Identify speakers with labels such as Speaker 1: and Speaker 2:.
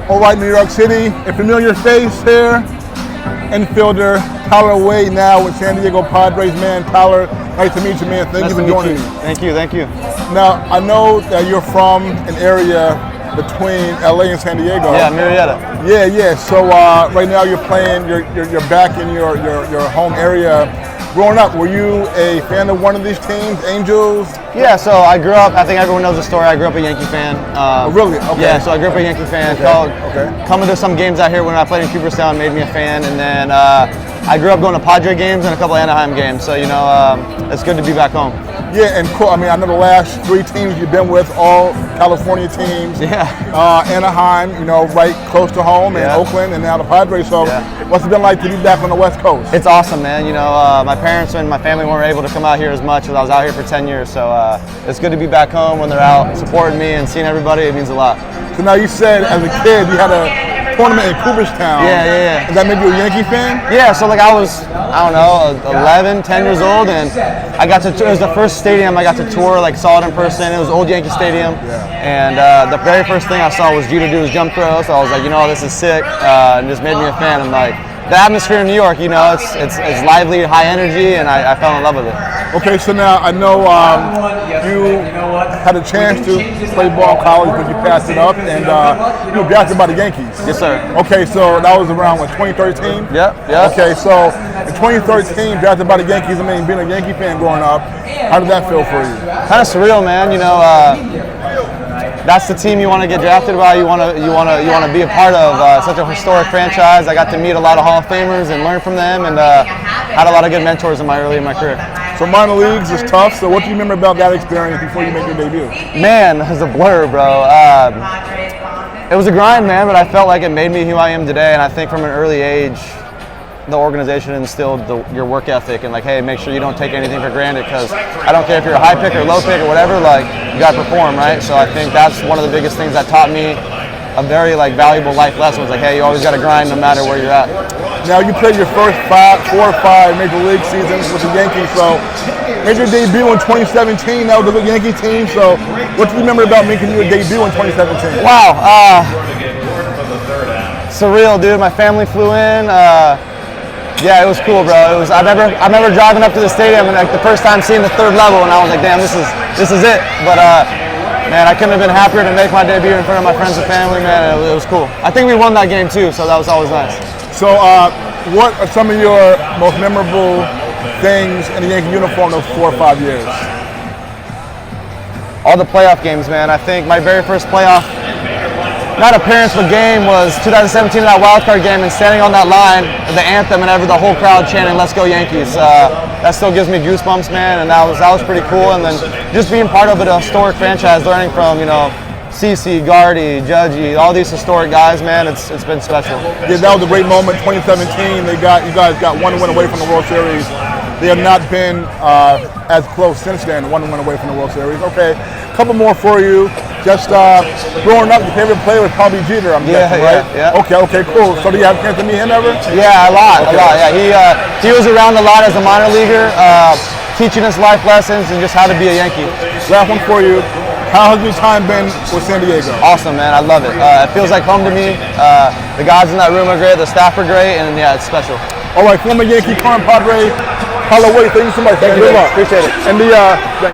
Speaker 1: All right, New York City, a familiar face here. Infielder Tyler Wade now with San Diego Padres. Man, Tyler, nice to meet you, man. Thank you for joining me.
Speaker 2: Thank you.
Speaker 1: Now, I know that you're from an area between LA and San Diego.
Speaker 2: Yeah, Marietta.
Speaker 1: Yeah. So right now you're playing. You're back in your home area. Growing up, were you a fan of one of these teams, Angels?
Speaker 2: Yeah, so I grew up, I think everyone knows the story, I grew up a Yankee fan.
Speaker 1: Really? Okay.
Speaker 2: Yeah, so I grew up a Yankee fan. Coming to some games out here when I played in Cooperstown made me a fan, and then I grew up going to Padre games and a couple of Anaheim games, so it's good to be back home.
Speaker 1: Yeah, and cool. I mean, I know the last 3 teams you've been with, all California teams.
Speaker 2: Yeah.
Speaker 1: Anaheim, right close to home, and Oakland, and now the Padres. So, what's it been like to be back on the West Coast?
Speaker 2: It's awesome, man. My parents and my family weren't able to come out here as much as I was out here for 10 years. So it's good to be back home when they're out supporting me and seeing everybody. It means a lot.
Speaker 1: So now you said as a kid you had a tournament in Cooperstown.
Speaker 2: Yeah.
Speaker 1: Does that make you a Yankee fan?
Speaker 2: Yeah, so I was, 11, 10 years old, and it was the first stadium I got to tour, saw it in person. It was old Yankee Stadium, and the very first thing I saw was Jeter do his jump throw, so I was like, this is sick, and just made me a fan. And the atmosphere in New York, it's lively, high energy, and I fell in love with it.
Speaker 1: Okay, so now I know you had a chance to play ball in college, but you passed it up, and you were drafted by the Yankees.
Speaker 2: Yes, sir.
Speaker 1: Okay, so that was around 2013?
Speaker 2: Yeah.
Speaker 1: Okay, so in 2013, drafted by the Yankees. I mean, being a Yankee fan growing up, how did that feel for you?
Speaker 2: Kind of surreal, man. That's the team you want to get drafted by. You want to be a part of such a historic franchise. I got to meet a lot of Hall of Famers and learn from them, and had a lot of good mentors early in my career.
Speaker 1: So minor leagues is tough. So what do you remember about that experience before you make your debut?
Speaker 2: Man, it was a blur, bro. It was a grind, man, but I felt like it made me who I am today. And I think from an early age, the organization instilled your work ethic and hey, make sure you don't take anything for granted, because I don't care if you're a high pick or low pick or whatever, you got to perform, right? So I think that's one of the biggest things that taught me a very valuable life lesson. Was hey, you always got to grind no matter where you're at.
Speaker 1: Now you played your first 4 or 5 major league seasons with the Yankees, so made your debut in 2017. That was the Yankee team. So what do you remember about making your debut in 2017?
Speaker 2: Wow, surreal, dude. My family flew in. Yeah, it was cool, bro. I remember driving up to the stadium and the first time seeing the 3rd level, and I was like, damn, this is it. But man, I couldn't have been happier to make my debut in front of my friends and family, man. It was cool. I think we won that game too, so that was always nice.
Speaker 1: So what are some of your most memorable things in the Yankee uniform those 4 or 5 years?
Speaker 2: All the playoff games, man. I think my very first playoff, not appearance but game, was 2017, that wild card game, and standing on that line, the anthem, and the whole crowd chanting "Let's go Yankees." That still gives me goosebumps, man, and that was pretty cool. And then just being part of a historic franchise, learning from CeCe, Gardy, Judgy, all these historic guys, man, it's been special.
Speaker 1: Yeah, that was a great moment. 2017, you guys got 1 win away from the World Series. They have not been as close since then. 1 win away from the World Series. Okay, a couple more for you. Just growing up, your favorite player was probably Jeter, I'm guessing, right?
Speaker 2: Yeah.
Speaker 1: Okay, cool. So do you have a chance to meet him ever?
Speaker 2: Yeah, a lot. Yeah, he was around a lot as a minor leaguer, teaching us life lessons and just how to be a Yankee.
Speaker 1: Last one for you. How has your time been with San Diego?
Speaker 2: Awesome, man. I love it. It feels like home to me. The guys in that room are great. The staff are great, and yeah, it's special.
Speaker 1: All right, former Yankee, current Padre, Tyler Wade. Thank you so much.
Speaker 2: Thank you. Good luck. Appreciate it.
Speaker 1: And